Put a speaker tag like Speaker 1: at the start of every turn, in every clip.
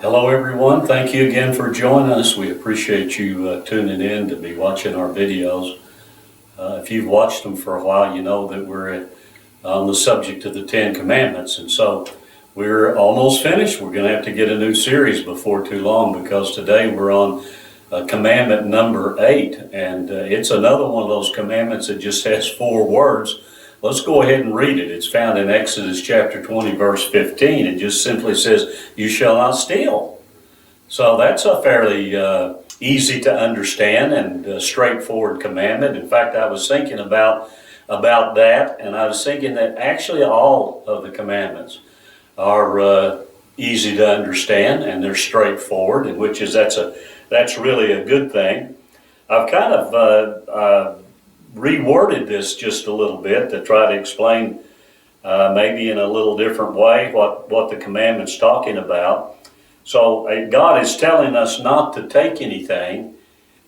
Speaker 1: Hello, everyone. Thank you again for joining us. We appreciate you tuning in to be watching our videos. If you've watched them for a while, you know that we're on the subject of the Ten Commandments. And so we're almost finished. We're going to have to get a new series before too long because today we're on commandment number 8. And it's another one of those commandments that just has 4 words. Let's go ahead and read it. It's found in Exodus chapter 20, verse 15. It just simply says, "You shall not steal." So that's a fairly easy to understand and straightforward commandment. In fact, I was thinking about that, and I was thinking that actually all of the commandments are easy to understand and they're straightforward, and that's really a good thing. I've kind of reworded this just a little bit to try to explain maybe in a little different way what the commandment's talking about. So God is telling us not to take anything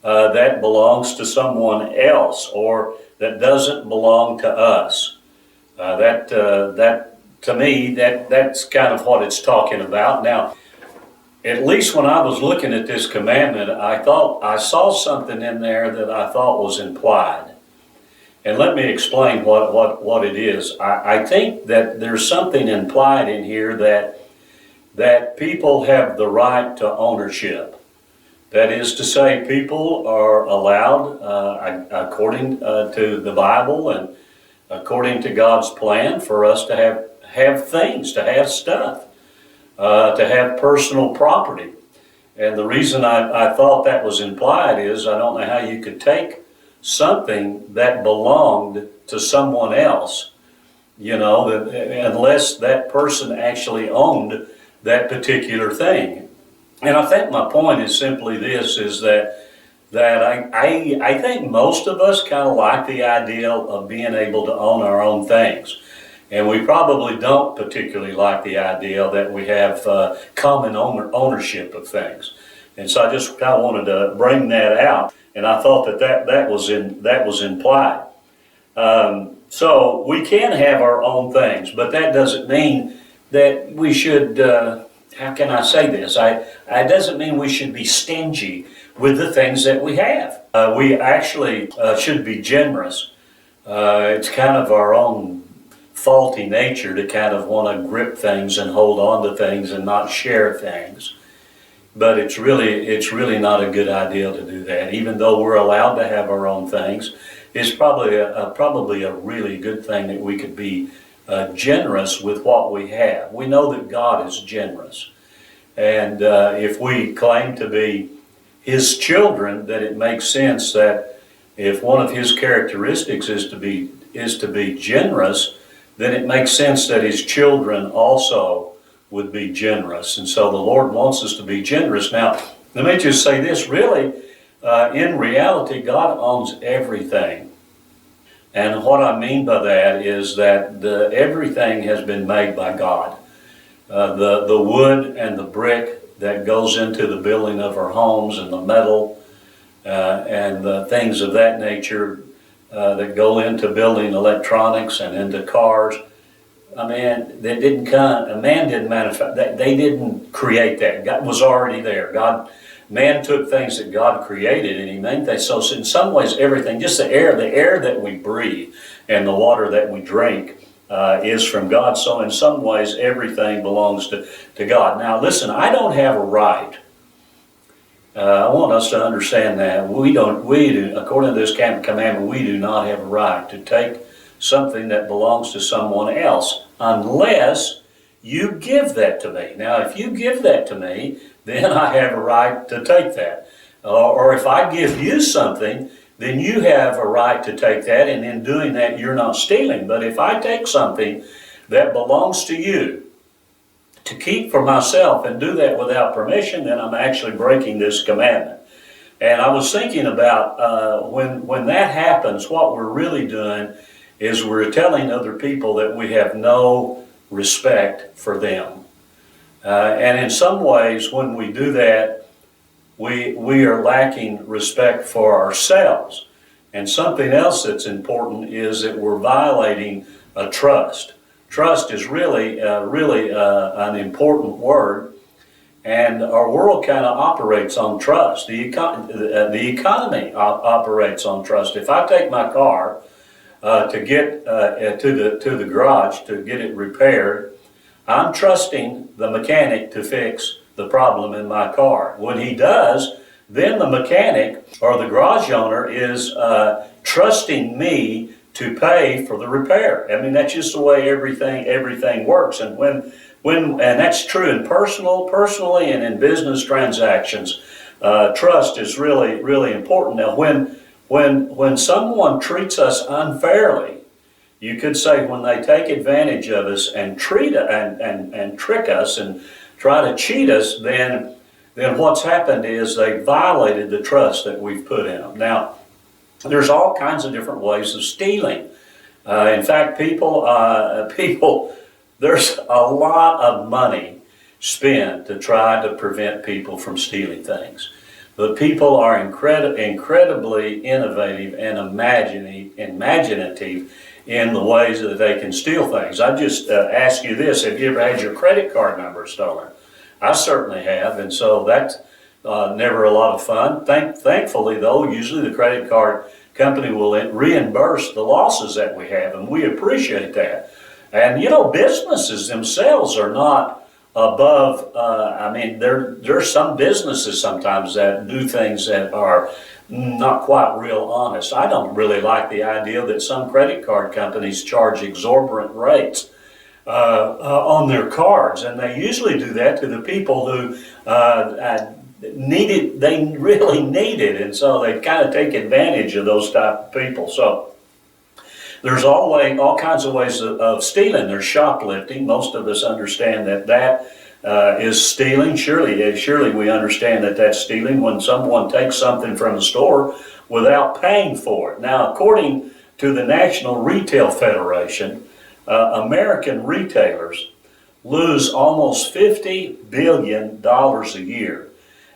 Speaker 1: that belongs to someone else or that doesn't belong to us. That to me, that's kind of what it's talking about. Now, at least when I was looking at this commandment, I thought I saw something in there that I thought was implied. And let me explain what it is. I think that there's something implied in here that people have the right to ownership. That is to say, people are allowed, according to the Bible and according to God's plan, for us to have things, to have stuff, to have personal property. And the reason I thought that was implied is I don't know how you could take something that belonged to someone else, unless that person actually owned that particular thing. And I think my point is simply this, is that I think most of us kind of like the idea of being able to own our own things. And we probably don't particularly like the idea that we have common ownership of things. And so I just kind of wanted to bring that out. And I thought that was implied. So we can have our own things, but that doesn't mean that we should, how can I say this? It doesn't mean we should be stingy with the things that we have. We actually should be generous. It's kind of our own faulty nature to kind of want to grip things and hold on to things and not share things. But it's really not a good idea to do that. Even though we're allowed to have our own things, it's probably a really good thing that we could be generous with what we have. We know that God is generous, and if we claim to be His children, that it makes sense that if one of His characteristics is to be generous, then it makes sense that His children also would be generous. And so the Lord wants us to be generous. Now, let me just say this, really, in reality, God owns everything. And what I mean by that is that everything has been made by God. The wood and the brick that goes into the building of our homes, and the metal and the things of that nature that go into building electronics and into cars. I mean, they didn't come. A man didn't manufacture. They didn't create that. God was already there. Man took things that God created and He made that. So in some ways, everything, just the air that we breathe, and the water that we drink, is from God. So in some ways, everything belongs to God. Now, listen, I don't have a right. I want us to understand that we do, according to this commandment, we do not have a right to take something that belongs to someone else unless you give that to me. Now, if you give that to me, then I have a right to take that. Or if I give you something, then you have a right to take that, and in doing that, you're not stealing. But if I take something that belongs to you to keep for myself and do that without permission, then I'm actually breaking this commandment. And I was thinking about when that happens, what we're really doing is we're telling other people that we have no respect for them. And in some ways, when we do that, we are lacking respect for ourselves. And something else that's important is that we're violating a trust. Trust is really an important word. And our world kind of operates on trust. The economy operates on trust. If I take my car to get to the garage to get it repaired, I'm trusting the mechanic to fix the problem in my car. When he does, then the mechanic or the garage owner is trusting me to pay for the repair. I mean, that's just the way everything works. And and that's true in personally and in business transactions. Trust is really important. Now, when someone treats us unfairly, you could say when they take advantage of us and and trick us and try to cheat us, then what's happened is they violated the trust that we've put in them. Now, there's all kinds of different ways of stealing. In fact, people, there's a lot of money spent to try to prevent people from stealing things. But people are incredibly innovative and imaginative in the ways that they can steal things. I just ask you this: have you ever had your credit card number stolen? I certainly have, and so that's never a lot of fun. Thankfully, though, usually the credit card company will reimburse the losses that we have, and we appreciate that. And businesses themselves are not above. I mean, there's some businesses sometimes that do things that are not quite real honest. I don't really like the idea that some credit card companies charge exorbitant rates on their cards, and they usually do that to the people who need it. They really need it, and so they kind of take advantage of those type of people. So there's all kinds of ways of stealing. There's shoplifting. Most of us understand that is stealing. Surely we understand that that's stealing when someone takes something from the store without paying for it. Now, according to the National Retail Federation, American retailers lose almost $50 billion a year.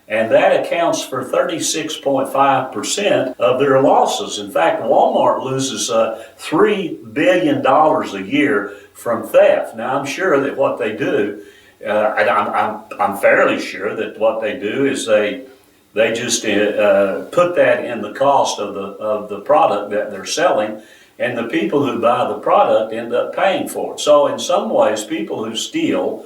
Speaker 1: And that accounts for 36.5% of their losses. In fact, Walmart loses $3 billion a year from theft. Now, I'm sure that what they do, I'm fairly sure that what they do is they just put that in the cost of the product that they're selling, and the people who buy the product end up paying for it. So in some ways, people who steal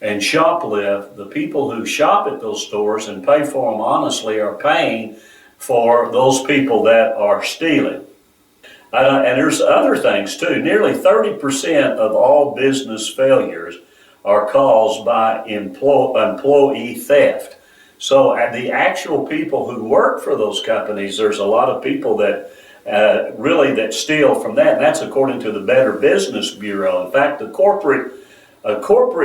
Speaker 1: and shoplift, the people who shop at those stores and pay for them honestly are paying for those people that are stealing. And there's other things too. Nearly 30% of all business failures are caused by employee theft. So the actual people who work for those companies, there's a lot of people that that steal from that, and that's according to the Better Business Bureau. In fact, the corporate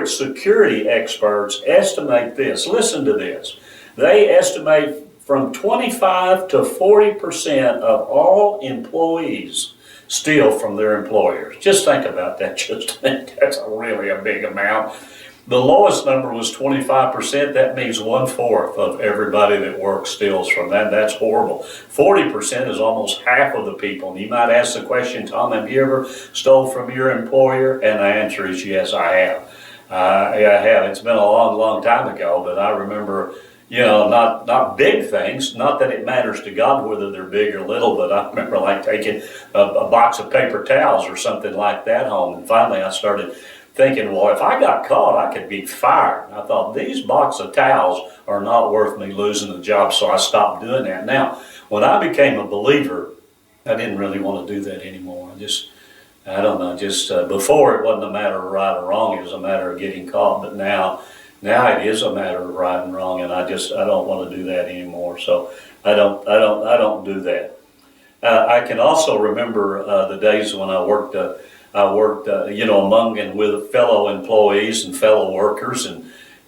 Speaker 1: security experts estimate this. Listen to this. They estimate from 25 to 40% of all employees steal from their employers. Just think about that. That's really a big amount. The lowest number was 25%. That means 1/4 of everybody that works steals from that. That's horrible. 40% is almost half of the people. And you might ask the question, Tom, have you ever stole from your employer? And the answer is yes, I have. I have. It's been a long time ago, but I remember, not big things. Not that it matters to God whether they're big or little, but I remember like taking a box of paper towels or something like that home. And finally I started thinking, well, if I got caught, I could be fired. And I thought, these box of towels are not worth me losing the job, so I stopped doing that. Now, when I became a believer, I didn't really want to do that anymore. I don't know, before it wasn't a matter of right or wrong, it was a matter of getting caught, but now it is a matter of right and wrong, and I don't want to do that anymore, so I don't do that. I can also remember the days when I worked among and with fellow employees and fellow workers,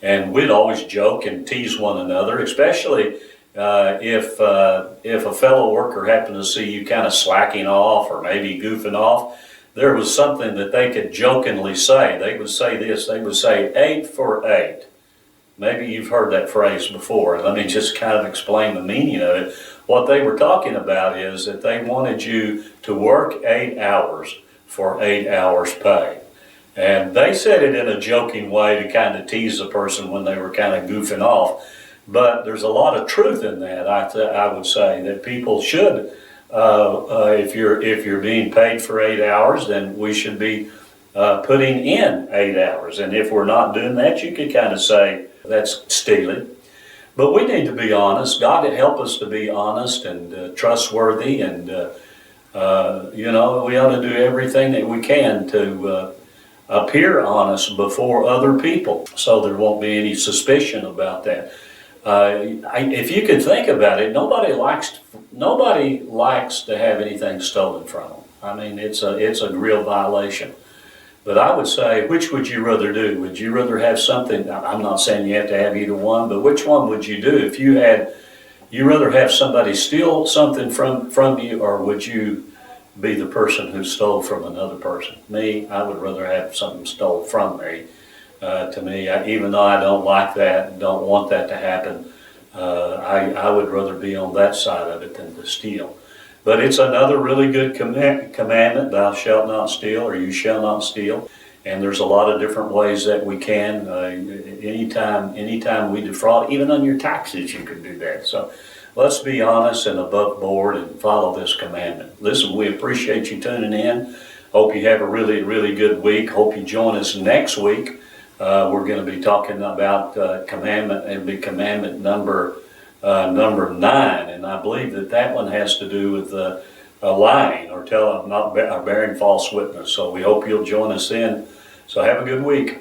Speaker 1: and we'd always joke and tease one another, especially if a fellow worker happened to see you kind of slacking off or maybe goofing off. There was something that they could jokingly say. They would say this. They would say 8 for 8. Maybe you've heard that phrase before. Let me just kind of explain the meaning of it. What they were talking about is that they wanted you to work 8 hours for 8 hours pay. And they said it in a joking way to kind of tease the person when they were kind of goofing off. But there's a lot of truth in that. I would say that people should, if you're being paid for 8 hours, then we should be putting in 8 hours. And if we're not doing that, you could kind of say that's stealing. But we need to be honest. God would help us to be honest and trustworthy, and we ought to do everything that we can to appear honest before other people, so there won't be any suspicion about that. If you could think about it, nobody likes to have anything stolen from them. I mean, it's a real violation. But I would say, which would you rather do? Would you rather have something? I'm not saying you have to have either one, but which one would you do if you rather have somebody steal something from you, or would you be the person who stole from another person? Me, I would rather have something stole from me. To me, even though I don't like that, don't want that to happen, I would rather be on that side of it than to steal. But it's another really good commandment, thou shalt not steal, or you shall not steal. And there's a lot of different ways that we can. Anytime we defraud, even on your taxes, you can do that. So let's be honest and above board and follow this commandment. Listen, we appreciate you tuning in. Hope you have a really, really good week. Hope you join us next week. We're going to be talking about commandment. It'll be commandment number 9, and I believe that one has to do with lying or bearing false witness. So we hope you'll join us then. So have a good week.